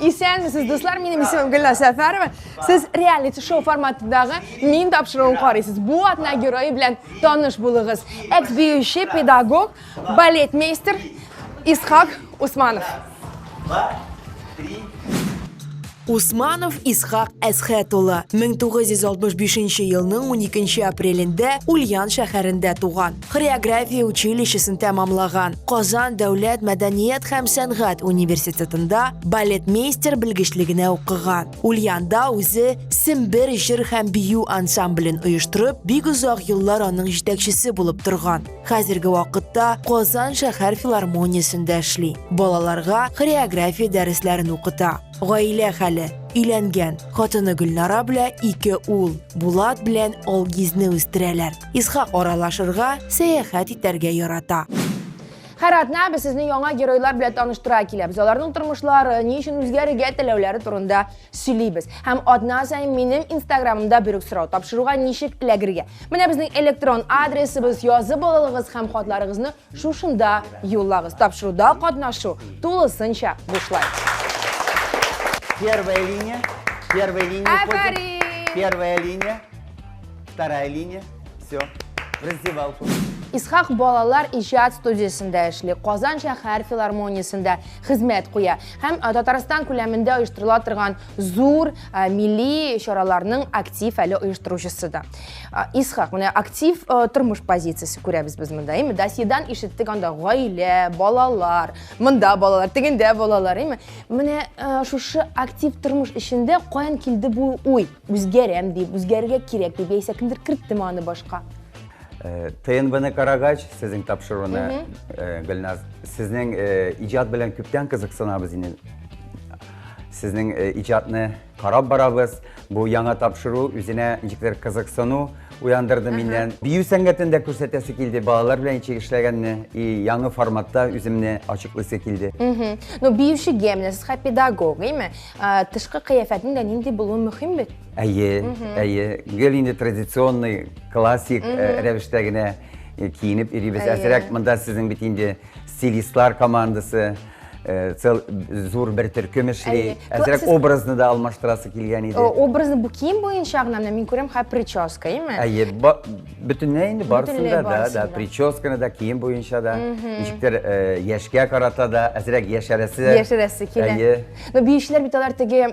Esenmisiz do'stlar, mening ismim Gulnaz Safarova. Siz reality show formatidagi men topshiruvni qaraysiz. Bu atnagiroyi bilan tanish bo'ling'iz. Ex-biющий pedagog, baletmeyster Is'hoq Usmanov. Usmanov Is'hoq Asxatulli 1965 yilning 12 aprelida Ulyan shahrida tug'an. Xoreografiya uchilishini tamomlagan. Qozon davlat madaniyat ham san'at universitetida baletmeyster bilgichligini o'qigan. Ulyanda o'zi Simbir jir ham biyu ansamblini uyushtirib, bek uzoq yillar uning yetakchisi bo'lib turgan. Hozirgi vaqtda Qozon shahar filarmoniyasida ishlaydi. Bolalarga xoreografiya darslarini o'qita. Oila hali uylangan. Xotini Gulnora bilan 2 o'g'il Bulat bilan Olgizni o'stiralar. Is'hoq oralashirga sayohat etarga yarata. Hayratni biz sizni yangi giroylar bilan tanishtira kelamiz. Ularning turmushlari, ne uchun o'zgarigan tillovlari turida so'zlaymiz. Ham oddan sayin mening Instagramimda buyruq so'rov topshiruvga nishik ilagirga. Mana bizning elektron adresimiz, yozib olingiz ham xatlaringizni shunda yo'llag'iz. Topshiruvda qatnashuv to'lisincha boshlaydi. Первая линия, Афарин! первая линия, вторая линия, все, в раздевалку. Is'hoq bolalar ijod studiyasida ishlaydi. Qozon shahar filarmoniyasida xizmat qo'ya. Ham Tatariston ko'lamida uyushtiriladigan zo'r milliy ishoralarning aktiv hali uyushtiruvchisidir. Is'hoq mana aktiv turmush pozitsiyasi ko'ramiz biz bunda. Dasiyadan eshitdik anda oila, bolalar, munda bolalar, teganda bolalar, mana shu aktiv turmush ishida qo'yan keldi bu o'y. O'zgaram deb, o'zgarga kerak deb esa kimdir kiritdimi uni boshqa? TNV'ni qaragach, sizning topshiruvni Gulnaz, sizning ijod bilan ko'pdan qiziqsanamiz endi. Sizning ijodni qarab boramiz. Bu yangi topshiruv o'zine injiklar qiziqsanu uyandirdi mendan. Biyu san'atida ko'rsatasi keldi. Bolalar bilan ishlaganni yangi formatda o'zimni ochiqlasa keldi. No biющий gemni, siz pedagog, deymi? Tashqi qiyofatingdan endi bo'lishi muhim bit. Әйе, гел инде традиционный, классик рәвештәгенә киенеп йөрибез. Әзрәк монда сезнең бит инде стилистлар командасы, зур бер төркем эшли. Әзрәк образны да алмаштырасы килгән иде. Образны бу кием буенча гына мин күрәм, һәм прическа, әйме? Әйе, бөтенләй инде барысында да, прическаны да, кием буенча да, ничектер яшькә карата да, әзрәк яшәрәсе килә. Но биючеләр бит алар теге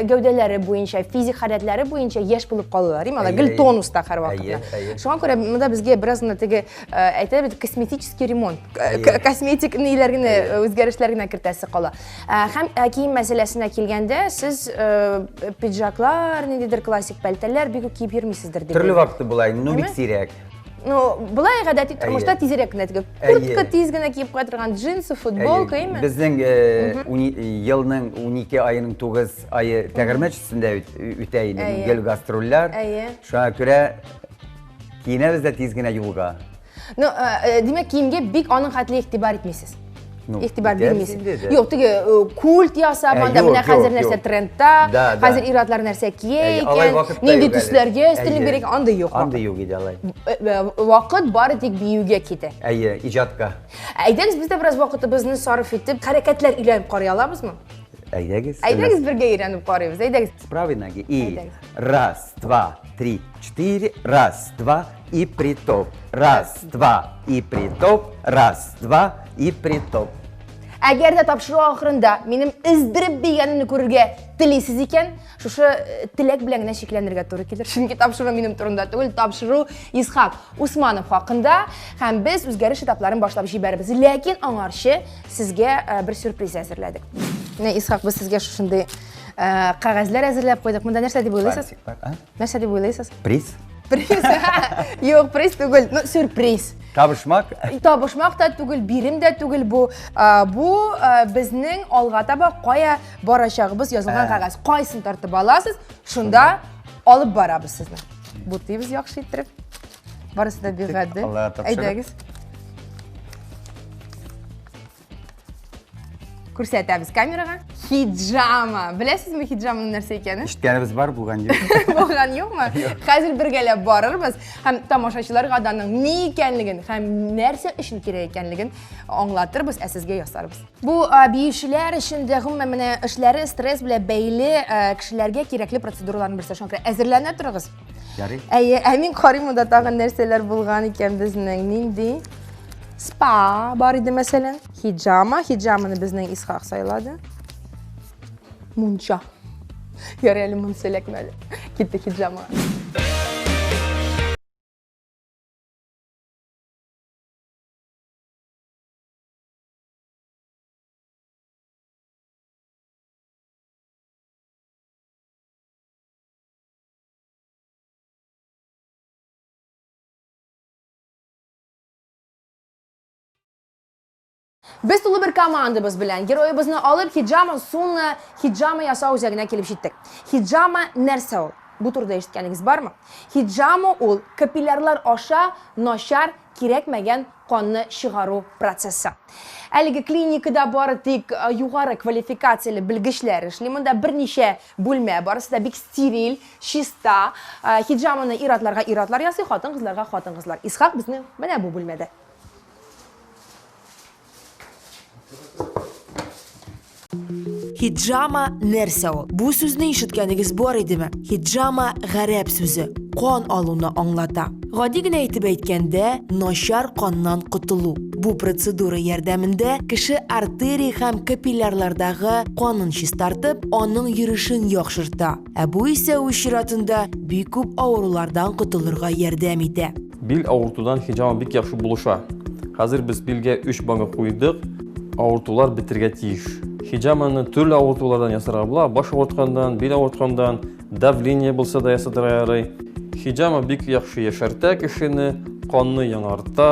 гәүдәләре буенча, физик хәрәкәтләре буенча яшь булып калалар, әйме? Алар гел тонуста һәр вакытта. Шуңа күрә монда безгә бераз гына теге әйтәбез косметический ремонт, косметик ниләргә үзгәрешләргә кертәсе кала. Һәм кием мәсьәләсенә килгәндә, сез пиджаклар, ниндидер классик пальталар бик киеп йөрмисездер дип. Төрле вакыты була, бик сирәк. Ну, булай гадәти тормышта тизрәк кенә теге. Куртка тиз генә киеп кайтырган джинсы, футболка, әйме? Безнең елның 12 айының 9 айы тәгәрмәчесендә үтә иде. Гел гастрольләр. Шуңа күрә киенәбез дә тиз генә юлга. Ну, димәк, киемгә бик аның хәтле игътибар итмисез. İhtibar bilmeysiz. Yok, tege kult yasab, anda buna hazır нәрсә trendda, hazır iratlar нәрсә kiyeyken, nindi төсләргә өстенлек берек, анда юк. Анда юк иде алай. Вакыт бары тик биюгә китә. Әйе, иҗатка. Әйдәгез, без дә бераз вакытыбызны сарыф итеп, хәрәкәтләр өйләнеп карый алабызмы? Әйдәгез. Әйдәгез бергә өйрәнеп карыйбыз. Әйдәгез. Справа ноги. И раз, два, три, четыре, раз, два и притоп. Раз, два и притоп. Раз, два и притоп. Әгәр дә тапшыру ахырында минем издиреп бигәнне күрергә телисез икән, шушы теләк белән генә шикләнергә туры килер. Чөнки тапшыру минем турымда түгел, тапшыру Is'hoq Usmanov хакында, һәм без үзгәреш этапларын башлап җибәрбез. Ләкин аңарчы сезгә бер сюрприз әзерләдек. Менә Is'hoq, без сезгә шушындый кагазьләр әзерләп куйдык. Монда нәрсә дип уйлыйсыз? Нәрсә дип уйлыйсыз? Приз. Приз. Юк, приз түгел, ну сюрприз. Табышмак. Табышмак та түгел, бирим дә түгел бу. Бу безнең алга таба кая барачагыбыз язылган кагаз. Кайсын тартып аласыз, шунда алып барабыз сезне. Бу тибез яхшы иттереп. Барысы да бигадди. Әйдәгез. Ko'rsatamiz kameraga. Hijama. Bilasizmi hijamaning narsa ekanini? Eshitganimiz bor, bo'lgan yo'q. Bo'lgan yo'qmi? Hozir birgalab boramiz. Ham tomoshachilarga odamning ne ekanligini, ham narsa uchun kerak ekanligini anglattirib, sizga yozarmiz. Bu biyishlar ishida hamma mana ishlari stress bilan bog'li kishilarga kerakli proseduralarni bilsa, shunga hozirlanib turamiz. Yari. Amin qorimda tag'in narsalar bo'lgan ekan bizning nindi. Spa bor edi masalan. Hijamani bizning Ishoq sayladi. Muncha. Yarali munselakmadi. Ketdi hijama. Biz tulu bir komandamiz bilan giroyimizni olib hijama yasov o'zagiga kelib yetdik. Hijama narsa ol? Bu turda eshitganingiz bormi? Hijama ol kapillarlar osha noshar kerakmagan qonni chiqaruv protsessi. Haligi klinikada bordik, yuqori kvalifikatsiyali bilgichlar ishlaydi. Bir necha bo'lma bor, sizda bek steril, chista, hijamani iratlar yasay, xotin-qizlar. Ishoq bizni mana bu bo'lmadi. Hijama narsa ol? Bu so'zni eshitganingiz bor edimi? Hijama g'arab so'zi, qon oluvni anglata. G'odigina aytganda, noshar qondan qutuluv. Bu protsedura yordamida kishi arteriya ham kapillarlardagi qonun tartib, onun yurishini yaxshirta. Bu esa o'z shirotinda buyuk ko'p og'riqlardan qutulurga yordam etadi. Bil og'ritudan hijama bek yaxshi bo'lisha. Hozir biz bilga 3 banga qo'ydik. Og'ritular bitirga tegish. Hijamani turli og'ritulardan yasarga bo'ladi. Bosh og'ritgandan, bel og'ritgandan, davleniya bo'lsa da yasatiraray. Hijama bek yaxshi yasharta kishini, qonni yanarta.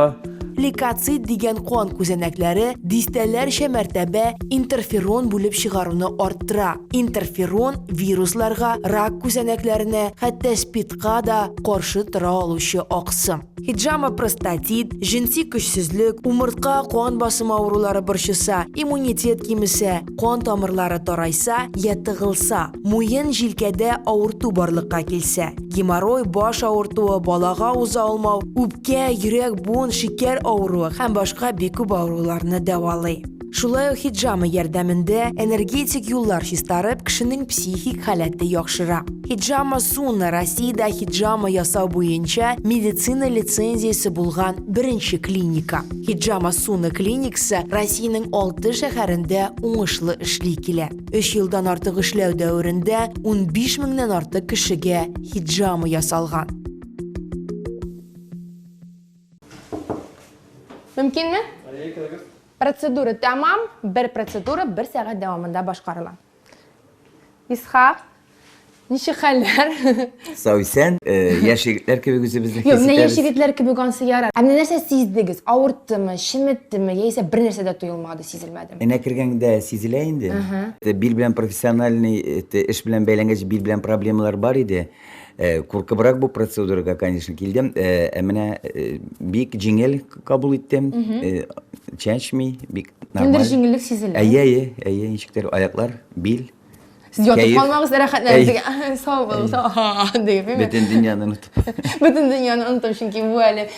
Leykosit degan qon ko'zanaklari distallar martaba interferon bo'lib chiqaruvni orttira. Interferon viruslarga, rak ko'zanaklarini, hatto spidga da qarshi tura oluvchi oqsim. Hijama prostatit, jinsiy kuchsizlik, umurtqa qon bosimi avrulari birshisa, immunitet kemisa, qon tomirlari toraysa, yatig'ilsa, mo'yin jilkada og'ritu borliqqa kelsa, gemoroy bosh og'rituvi, bolaga o'za olmov, o'pka, yurak, bon, shakar og'ruvi ham boshqa ko'p og'riqlarni davolaydi. Shulay hijama yordamida energetik yo'llar chistarib, kishining psixik holati yaxshiroq. Hijama suni Rossiyada hijama yasov bo'yicha meditsina litsenziyasi bo'lgan birinchi klinika. Hijama suni klinikasi Rossiyaning 6 shaharida o'ng'ishli ishli keladi. 3 yildan ortiq ishlav davrida 15 mingdan ortiq kishiga hijama yasalgan. Mumkinmi? Prosedura tamam, bir prosedura 1 soat davomida boshqariladi. Ishoq, nishi xallar? Sağ yaş yigitlar gibi o'zimizni his Yo'q, men etamiz. yash yigitlar kabi bo'lsa yarar. Ammo narsa sezdingiz, og'ritdimi, shimitdimi, yoki bir narsada tuyulmadi, sezilmadimi? Ene kirganda sezila endi. Bil bilan professionalniy ish bilan bog'langan bil bilan problemalar bor edi. Qo'rqibroq bu proseduraga, конечно, keldim. Mana bek jengil qabul etdim. Chanchmi, bek normal. Kimdir jengillik sezildi. Ayye, inshiklar, oyoqlar, bil. Siz yotib qolmangiz rahatlanasiga. Sog' bo'ling, deb. Butun dunyoni unutib. Butun dunyoni unutib, chunki bu hali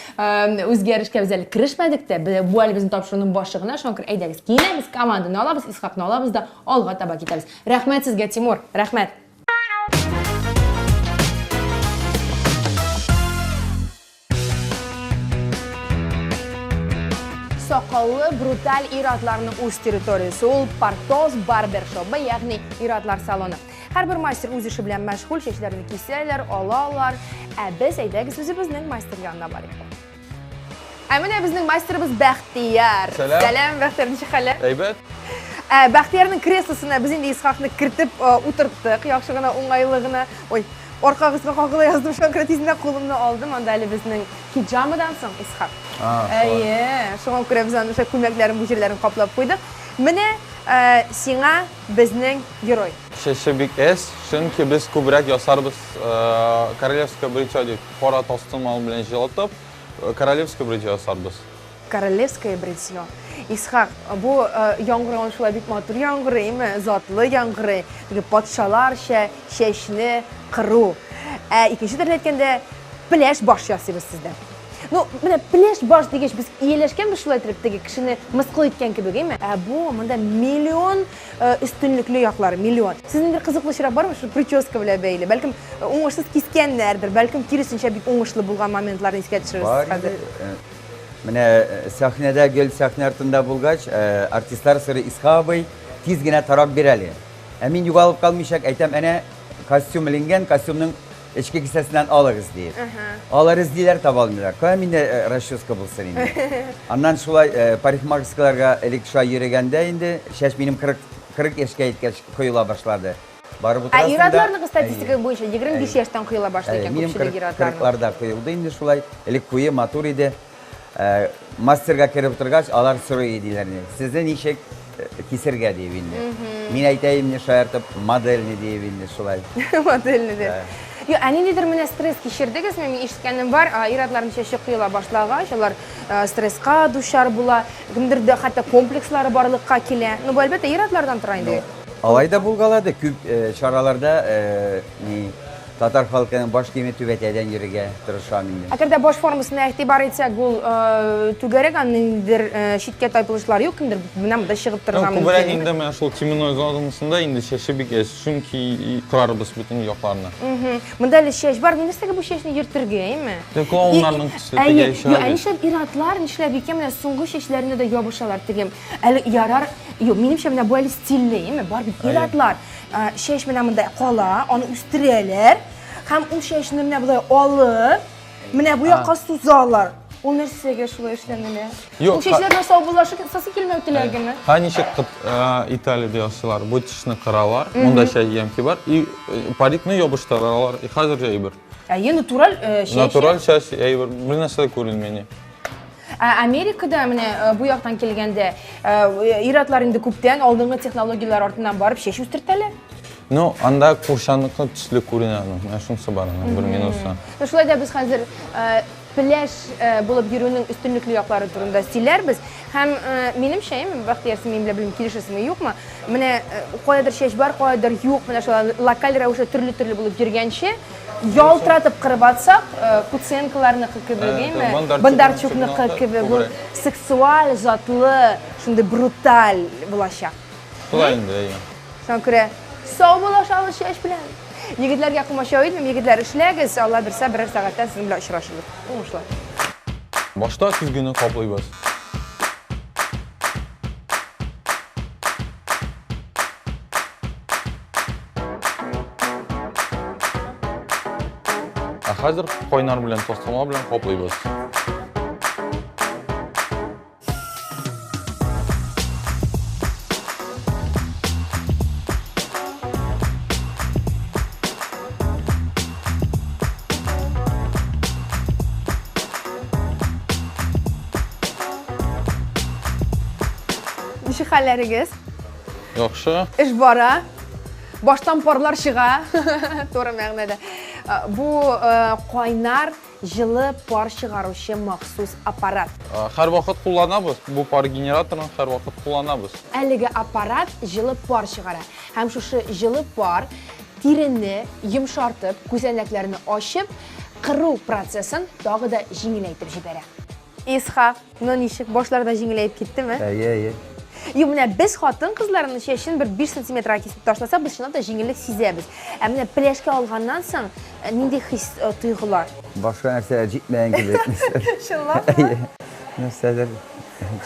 o'zgarishga biz hali kirishmadik-da. Bu hali bizning topshiriqning boshlig'ini, shunga aytamiz. Keyin biz komandani olamiz, Ishoqni olamizda olg'a taba ketamiz. Rahmat sizga, Timur. Rahmat. Soqovli brutal iratlarni o'z territoriyasi ol Partoz barbershopi, ya'ni iratlar saloni. Har bir master o'z ishi bilan mashg'ul, shechlarini kesalar, olorlar. Biz aytamiz, bizning master yonida bor ekan. Mana bizning masterimiz Baxtiyor. Salom, Baxtiyor, nishi xalar? Aybat. Baxtiyorning kreslosini biz endi Ishoqni kiritib o'tiribdik, yaxshigina o'ng'ayligini, orqag'izga qoqila yozdim, shunga tezda qo'limni oldim. Unda hali bizning hijamadan so'ng Ishoq. Shunga ko'ra biz o'sha ko'maklarim, bujirlarini qoplab qo'ydik. Mana senga bizning giroy. Sheshabek S, chunki biz ko'proq yosarmiz Korolevskiy biricha deb qora to'stim bilan jilatib, Korolevskiy biricha yosarmiz. Korolevskiy brityo. İshak, bu yağmurun şulay bit matur yağmuru, zatlı yağmuru, patşalar, şeşni, kırı. İkinci derler etkende plaj baş yazıyoruz sizden. No, mana plaj baş degich biz iyeleşken bir şulay tripteki kişini mıskıl etken gibi değil mi? Bu manda milyon üstünlüklü yaklar, milyon. Sizin bir kızıklışıra var mı şu prическа bile beyli? Belki oңышсыз kiskenlerdir, belki kirisinçe bir oңышlı bulgan momentlarını esке düşürürsünüz hazır. Mine sahnede göl sahne artında bulgaç artistler sırrı İshak Bey tizgine tarak bireli. Emin yugalıp kalmayacak aytam ene kostüm ilingen kostümün içki kisesinden alırız diye. Alırız diyorlar tabi almıyorlar. Kayamin de raşyoska bulsun indi. Andan şulay parikmarskalarga elik şuay yürügende indi. Şeş benim kırık yaşka etkeç koyula başladı. Barı bu tarafında... İradlarının statistika boyunca 25 yaştan koyula başlayken köpçülük iradlarının. Benim kırıklarda koyuldu indi şulay. Elik koyu matur idi. Masterga kerip turgaç alar soru edilerini. Sizden işek kisirge diye bindi. Min aytayım ne şayartıp model ne diye bindi şulay. Model ne diye. Yo, ani nedir mene stres kişirdigiz, men işitkenim var, iradlarını şeşe kıyıla başlagaç, onlar streska duşar bula, kimdir de hatta komplekslari barlıkka kile. No, bu elbette iradlardan turaydı. Alayda bulgaladı, küp şaralarda Tatar halkının baş kıymeti eden yürüge tırışan indi. Agarda boş formasına itibar etsek, bu tügerek annedir şitke taypılışlar yok, kimdir bunamda şığıp tırgan mümkün. Kubrak indi men şol kimino zodumsunda indi şeşe bir kez, çünkü kurarız bütün yoklarına. Mındaylı şeş var, ministrege bu şeşini yırtırgı, değil mi? Dekula onların işletege işe abi. Nişlep iradlar, nişlep ikemine sungu şeşlerinde de yobuşalar tigem. Yarar, benim şemine bu eli stilli, değil mi? Var bir iradlar. Şeş mene kola, onu üstüreler. Hem o şeşini mene bulay alıp, mene bu yaka suzarlar. O nersege şulay işlemeli. O şeşler nasıl bulaşık, sası kelime ötülerge mi? Hani şıkkıt İtalya'da yaşlılar, bu tişini kıralar, onda şey yemki var. Parikni yobuştaralar, hazır şey bir. Natural şeş. Natural şeş, bir nesle görülmeni. Amerika'da bu yaktan kelgende iradlar indi kupten aldığın texnologiyalar ortadan barıp şeş üstürtələr. No, anda kurşanlıkla tişli kurinanım. Ben şunu sabarım, bir minusa. Şulay da biz hazır plaj bulup yürüyünün üstünlüklü yakları turunda stiller biz. Hem benim şeyim, baxtiyarsı benimle bilim kilişesimi yok mu? Mene koyadır şeş var, koyadır yok. Mene şulay lokal rəvişə türlü bulup yürügençe yoltratıp kırıp atsak, Kutsenkalarını kıkıbı, Bondarchuk'unu kıkıbı, bu seksual, zatlı, şimdi brutal bulaşak. Şulay indi, iyi. Şuna göre, sağ bulaşalı şeş bilen. Yigitler yakınmaşa oydum, yigitler işlegiz, Allah birse birer saatten sizin bile işraşılır. Olmuşlar. Başta tüzgünü kaplayız. Hazır koynar bilen, toslama bilen kaplayız. Nişi halleriniz? Yaxşı. İş bara, baştan parlar çığa, doğru məğnədə. Bu qaynar, жылы par çıgarışı məxsus aparat. Her vakit kullanabız. Bu par generatorunu her vakit kullanabız. Әлігі aparat жылы par çıgara. Hem şu жылы par tirini yumşartıp, gözeneklerini açıp, kırı prosesin dağı da jingileytip jibere. İshak, bunun işi başlarda jingileyip gitti mi? İyi. Biz hatın kızlarının şeşini bir santimetre kesip taşlasa, biz şuna da jingillik sizəbiz. Plajka alğandan sonra nindi his duyğular? Başka nerseler gitmeyen gibi etmişler. Şunlar Nerseler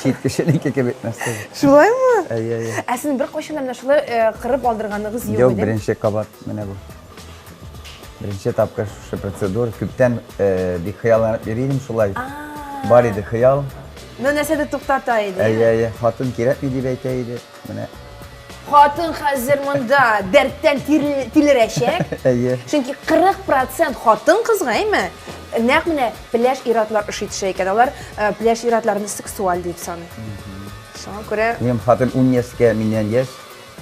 çiğit kişilik gibi etmişler. Şulay mı? İyi. Əslində bir qoşunlarına şulay qırıb aldırğanınız yok Yok idi? birinci kabat mene bu. Birinci etapka şu prosedur. Küpten bir hıyalanıp vereyim şulay. Bari de hıyal. Nəsə də tuqtataydı. İyi. Hatun kiret miydi beyteydi. Mene. Hatın hazırmında dertten tilireşek. İyi. Çünkü 40% hatın kızga değil mi? Naq mene plaj iradlar işitişek edalar, plaj iradlarını seksual deyip sanı. Şuna göre... Benim hatun 10 yaşka minyen yaş.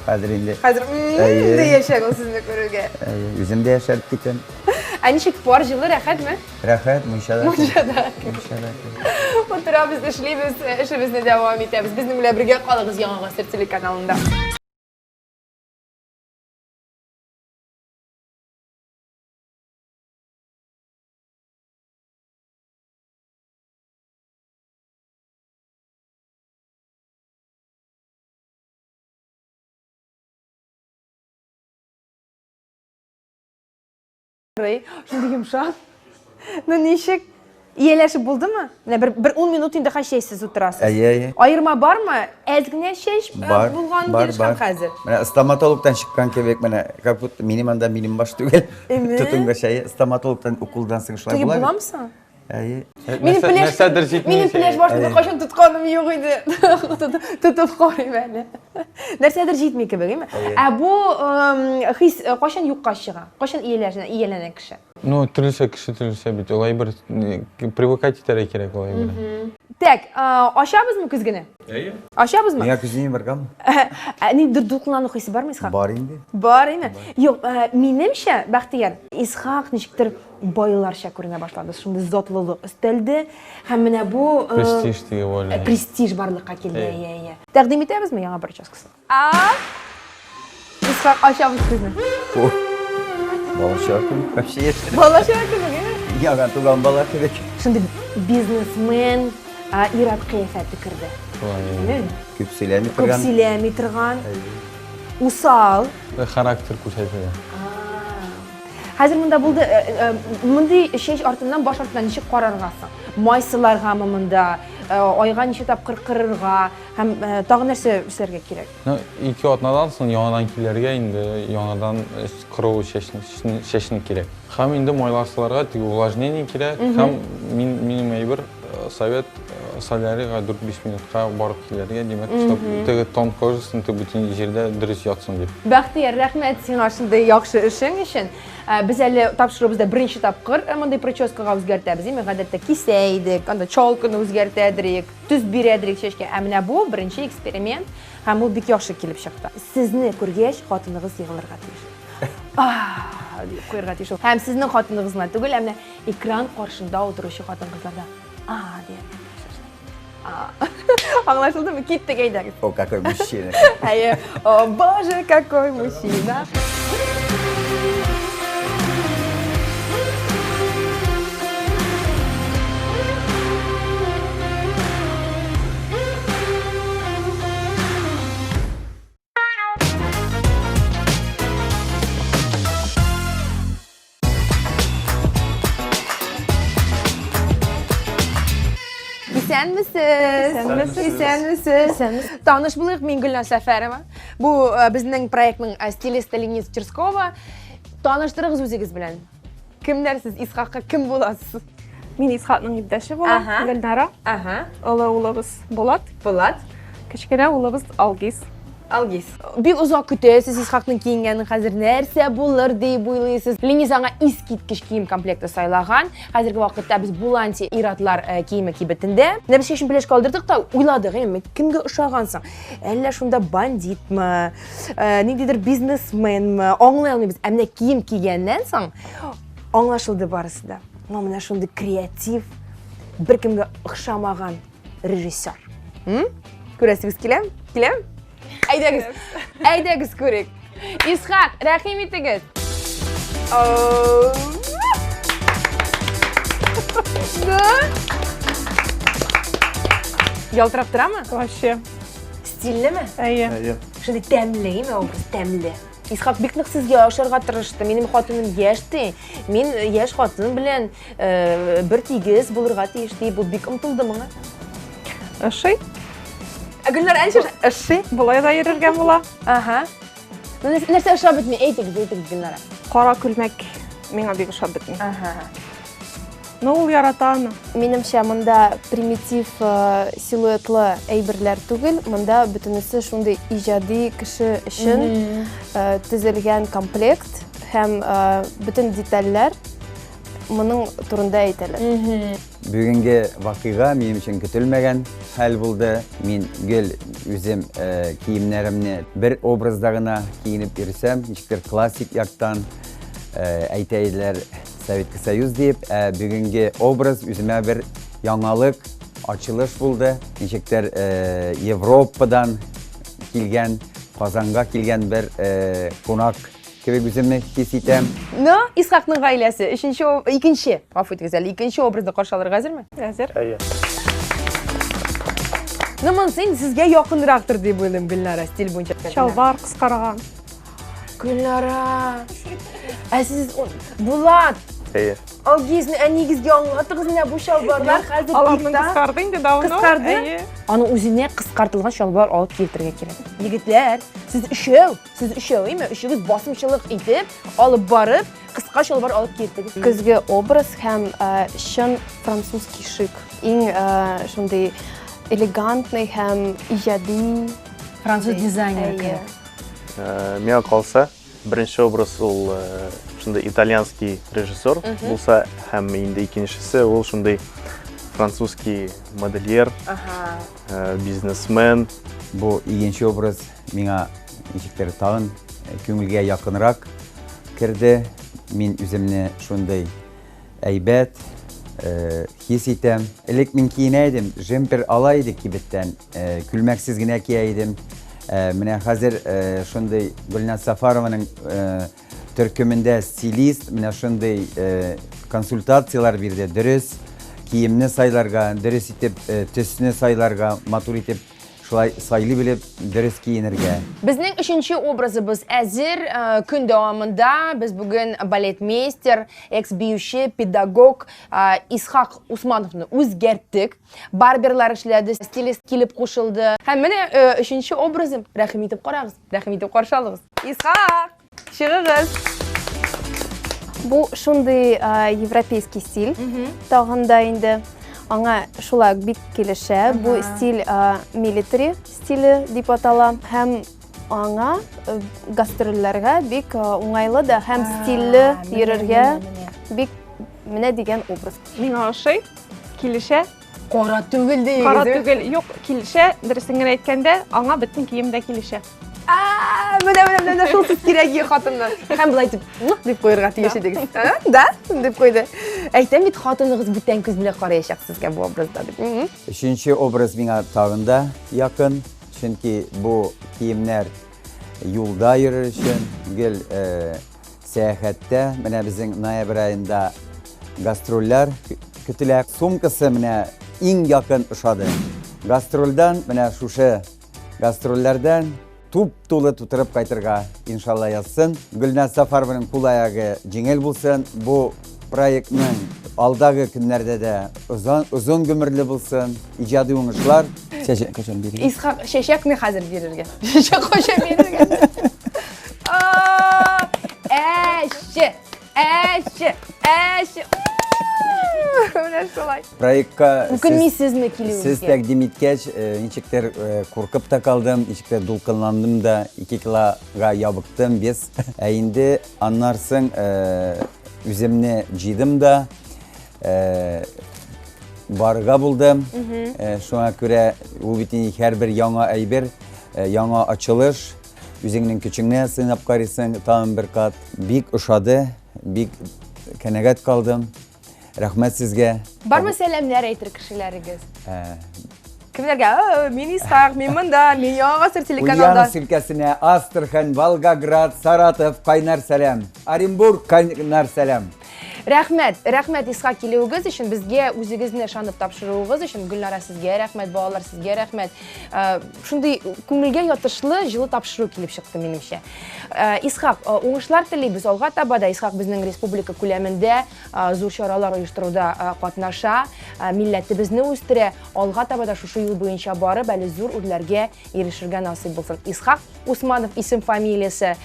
Hazır indi. Hazır deyəşək o sizinle görürge. Yüzümde yaşadık gittim. Ничек пар жылы, рәхәтме? Рәхәт, мунчада. Отырабыз, эшлибез, эшебезне дәвам итәбез. Безнең белән бергә калыгыз Яңа Гасыр телеканалында. Шундый йомшак. Ничек? Ияләшеп булдымы? Бер 10 минут инде хәшәйсез утырасыз. Әйе. Айырма бармы? Әзгенә чәч Бар, булган бар, килеш һәм бар. хәзер. Менә стоматологтан чыккан кебек, менә как будто минем анда минем баш түгел. Тотынга шәй, стоматологтан укулдан сыгышлар Теге була. буламсың? Әйе. Нәрсәдер җитми. Минем пляж башында кашын тотканым юк иде. Тотып карыйм әле. Нәрсәдер җитми кебек, әйме? Ә бу хис кашын юкка чыга? Кашын ияләнә кеше? Ну, төрлесе кеше төрлесе бит. Олай бер привыкать итәргә кирәк олай бер. Так, ашабызмы көзгене? Әйе. Ашабызмы? Миңа күзенә барган. Нидер дулкынлану хисе бармы Исхак? Бар инде. Бар име? Юк, минемчә, Бәхтияр, Исхак ничектер байларча күренә башлады. Шундый затлылык өстәлде. Һәм менә бу Престиж диге олай. престиж барлыкка килде. Әйе. Тәкъдим итәбезме яңа бер участкасын? Исхак ашабыз көзне. Балачак. Вообще. Балача кебек. Яган туган бала кебек. Шундый бизнесмен ират кыяфәте керде. Олай. Күп сөйләми Күп торган. сөйләми торган. Усал. Характер күрсәтә. Хәзер монда булды, мондый чәч артыннан, баш артыннан ничек караргасың? Майсыларгамы монда, айга ничек тапкыр кырырга, һәм тагы нәрсә эшләргә кирәк? Ну, ике атнадан соң яңадан килергә инде яңадан кыруу чәчне кирәк. Һәм инде майлаrsыларга теге увлажнение кирәк. Һәм минем әйбер совет солярийга 4-5 минутка барып килергә, димәк, чтоб теге тон кожасын бөтен җирдә дөрес ятсын дип. Бәхтияр, рәхмәт сиңа шундый яхшы эшең өчен. Без әле тапшырыбызда беренче тапкыр мондай прическага үзгәртәбез. Гадәттә кисә идек, анда чалкыны үзгәртәдерик, төс бирәдерик чәчкә. Ә менә бу беренче эксперимент, һәм ул бик яхшы килеп чыкты. Сезне күргәч, хатыныгыз егылырга тиеш. Дип куярга тиеш. Һәм сезнең хатыныгызны түгел, ә менә экран каршында утыручы хатын-кызларда дип. Аңлашылдымы? Киттек, әйдәгез. О, какой мужчина. Әйе. О, боже, какой мужчина. Исәнмесез? Таныш булыйк, мин Гөлнар Сәфәрова. Бу безнең проектның стилисты Ленис Черскова. Таныштырыгыз үзегез белән. Кемнәр сез? Исхакка кем буласыз? Мин Исхакның иптәше булам, Гөлнара. Олы улыбыз Булат. Кечкенә улыбыз Алгиз. Бик озак көтәсез Исхакның киенгәнен, хәзер нәрсә булыр дип уйлыйсыз. Ленис аңа искиткеч кием комплекты сайлаган. Хәзерге вакытта без Буланти иратлар киеме кибетендә. Менә без шешен беләш калдырдык та уйладык, кемгә ошагансың? Әллә шунда бандитмы, ниндидер бизнесменме? Аңлый алмыйбыз. Ә менә кием кигәннән соң аңлашылды барысы да. Менә шундый креатив, беркемгә охшамаган режиссер. Күрәсегез киләм? Әйдәгез күрик. Исхак, рәхим итегез. Ялтырап торамы? Вообще. Стильлеме? Әйе. Шундый тәмле, образ тәмле. Исхак бик нык сезгә ашарга тырышты. Минем хатыным яшьти. Мин яшь хатын белән бер тигез булырга тиеш дип, бу бик омтылды моңа. Ошый. Гөлнар, әншә эши? Болай да йөрергә була. Нәрсә ошап бетми? Әйтегез, Гөлнара. Кара күлмәк миңа бик ошап бетми. Ну, ул ярата аны. Минемчә, монда примитив силуэтлы әйберләр түгел, монда бөтенесе шундый иҗади кеше өчен төзелгән комплект һәм бөтен детальләр моның турында әйтәләр. Бүгенге вакыйга минем өчен көтелмәгән хәл булды. Мин гел үзем киемнәремне бер образда гына киенеп йөрсәм, ничектер классик яктан әйтәйләр, Советский Союз deyip, бүгінгі образ үзіме bir яңалык, açılış buldu. Ничектер Европадан келген, Казанга келген bir қонақ кебек үзімне хис итем. Ну, Исхақның ғаиләсе, икенче, ғафу итегез әле, икенче образды каршы алырга әзерме? Әзер. Ну, монсын сезгә якынрактыр дип уйлыйм, Гөлнара, стиль буенча. Шалбар кыскарган. Гөлнара. Сез Булат. Ал гизне әнигезгә аңлатыгыз менә бу шалбарлар хәзер Аларның кыскарды инде давно. Кыскарды. Аны үзенә кыскартылган шалбар алып килтерергә кирәк. Егетләр, сез өчәү, име? Өчегез басымчылык итеп, алып барып, кыска шалбар алып килтегез. Көзге образ һәм шын французский шик. Иң шундый элегантный һәм иҗади Француз дизайнер кирәк. Миңа калса, беренче образ ул шундай итальянский режиссер булса, һәм инде икенчесе ул шундай французский модельер, бизнесмен. Бу икенче образ миңа ничектер тагын күңелгә якынрак кирде. Мин үземне шундай әйбәт хис итәм. Элек мин киенә идем, джемпер ала идек кибеттән, күлмәксез генә кия идем. Менә хәзер шундай Гөлназ Сафарованың төркемендә стилист, менә шундай консультациялар бирде. Дөрес киемне сайларга, дөрес итеп төсне сайларга, матур итеп шулай сайлый белеп дөрес киенергә. Безнең өченче образыбыз әзер. Көн дәвамында без бүген балетмейстер, экс-биюче, педагог Исхак Усмановны үзгәрттек. Барберлар эшләде, стилист килеп кушылды. Һәм менә өченче образым. Рәхим итеп карагыз, рәхим итеп каршы алыгыз. Исхак, чыгыгыз. Бу шундый европейский стиль. Тагында инде аңа шулай бик килешә. Бу стиль military стиле дип атала. Һәм аңа гастрольләргә бик уңайлы да һәм стильле йөрергә бик менә дигән образ. Миңа ошый килешә. Кара түгел дигез. Кара түгел, юк, килешә. Дөресен генә әйткәндә, аңа бөтен кием дә килешә. Менә шул сез кирәк хатыннан. Һәм булай дип куярга тиеш идегез. Да, дип куйды. Әйтәм бит, хатыныгыз бүтән күз белән караячак сезгә бу образда дип. Өченче образ миңа тагында якын, чөнки бу киемнәр юлда йөрер өчен, гел сәяхәттә, менә безнең ноябрь аенда гастрольләр көтелә. Сумкасы менә иң якын ошады. Гастрольдан, менә шушы гастрольләрдән туп-тулы тутырып кайтырга иншалла язсын. Гөлназ Сафарованың кул аягы җиңел булсын. Бу проектның алдагы көннәрдә дә узун гөмерле булсын. Иҗади уңышлар. Качан бирергә? Исхак, чәчәкне хәзер бирергә. Чәчәк качан бирергә? Әше. Менә шулай. Проектка Үкенмисезме килүегезгә? Сез тәкъдим иткәч, ничектер куркып та калдым, ничектер дулкынландым да, 2 килога ябыктым без. Инде аннан соң үземне җыйдым да, барга булдым. Шуңа күрә ул бит һәрбер яңа әйбер, яңа ачылыш, үзеңнең көчеңне сынап карыйсың, тагын бер кат. Бик ошады, бик канәгать калдым. Рәхмәт сезгә. Бармы сәламнәр әйтер кешеләрегез? Кемнәргә? Мин Исхак, мин монда, мин Яңа Гасыр телеканалда. Ульяновск өлкәсенә Астрахань, Волгоград, Саратов, кайнар сәлам. Оренбург, кайнар сәлам. Рәхмәт Исхак килүегез өчен, безгә үзегезне ышанып тапшыруыгыз өчен. Гөлнара, сезгә рәхмәт, балалар, сезгә рәхмәт. Шундый күңелгә ятышлы, җылы тапшыру килеп чыкты минемчә. Исхак, уңышлар телибез алга таба да. Исхак безнең республика күләмендә зур чаралар оештыруда катнаша, милләтебезне үстерә. Алга таба да шушы юл буенча барып, әле зур үрләргә ирешергә насыйп булсын. Исхак Усманов исем фамилиясе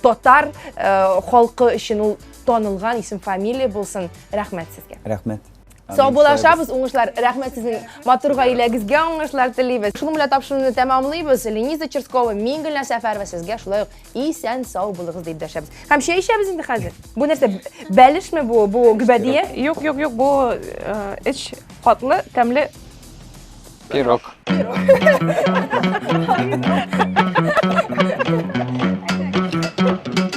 татар халкы өчен ул танылган исем фамилия булсын. Рәхмәт сезгә. Рәхмәт. Сау булашабыз, уңышлар. Рәхмәт сезнең матур гаиләгезгә уңышлар телибез. Шуның белән тапшыруны тәмамлыйбыз. Лениза Черскова, мин Гөлназ Сәфәрова, сезгә шулай ук исән сау булыгыз дип дәшәбез. Һәм чәй эчәбез инде хәзер. Бу нәрсә бәлешме бу? Бу гүбәдия? Юк, бу эч катлы, тәмле Пирог.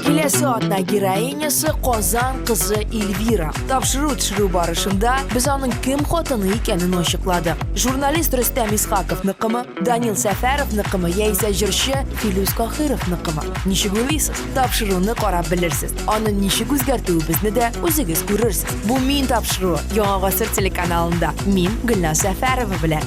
Келесі soatna gerayniyasi Qozon qizi Elvira. Topshiruv barishida biz uning kim xotini ekanini ochiqladik. Jurnalist Rustam Isqaqovning qimi, Danil Safarovning qimi, Yaysa Jirshi, Filuz Qohirovning qimi. Nishig o'ylaysiz? Topshiruvni qarab bilirsiz. Uni nishig o'zgartiribbizni de o'zingiz ko'rarsiz. Bu men topshiruv. Yangi asr telekanalida men Gulnaz Safarova bilan.